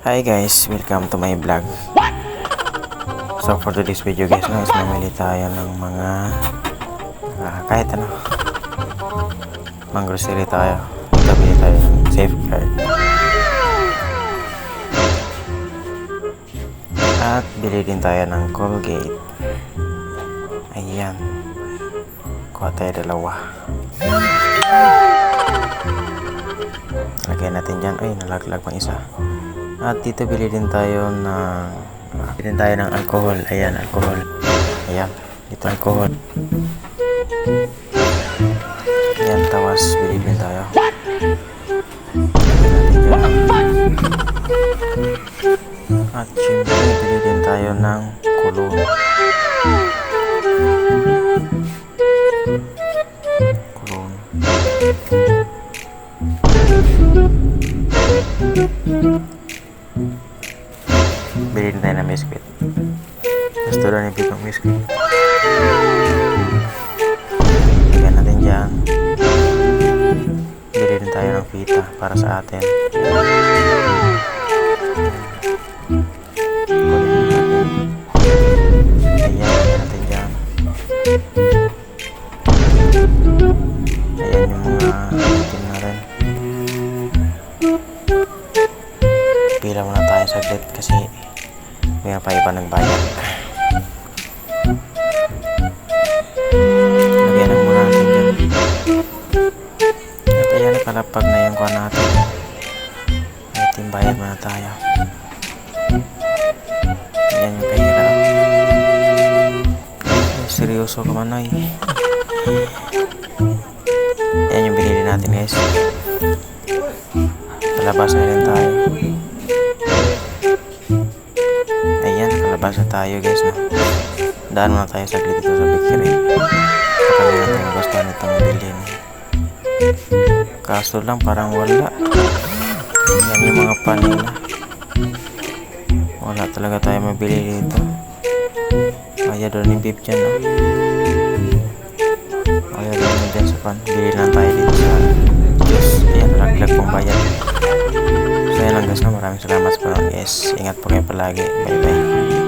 Hi guys, welcome to my vlog. So for today's video guys, is mamili tayo ng mga kahit ano, mang grocery tayo. Bili tayo ng safeguard at bili din tayo ng Colgate. Ayan, kuha tayo dalawa. Lagyan natin dyan. Ay, nalaglag pang isa. At dito bili din tayo ng alcohol. Ayan, alcohol. Ayan, dito alcohol. Ayan, tawas bili din tayo. At syempre bili din tayo ng kulong. Bili din tayo ng biscuit. Gusto doon yung pitong biscuit. Lagyan natin dyan. Bili din tayo ng pita para sa atin. Ayan, lagyan natin dyan. Ayan yung mga item na rin. Pila muna tayo saglit kasi may pa iba ng bayad. Lagyan na muna natin dyan. At ayan, nakalapag na yung kuha natin. Item bayad muna tayo. Ayan yung kahirap. Seryoso ka man ay. Ayan yung binili natin guys. Palabas na rin tayo. Ayan, nakalabas na tayo guys, no? Daan muna tayo saglit dito sa bakery. Pakali natin ang gusto nitong bilhin. Kaso lang parang wala. Yan yung mga panila. Wala talaga tayo mabili dito. Kaya doon yung beef dyan, no? Kaya doon yung dyan sa pan. Bili lang tayo dito sa juice. Ayan, laglag pong bayan. So yan lang guys, no? Maraming salamat sa panonood guys. Ingat po kayo palagi. Bye bye.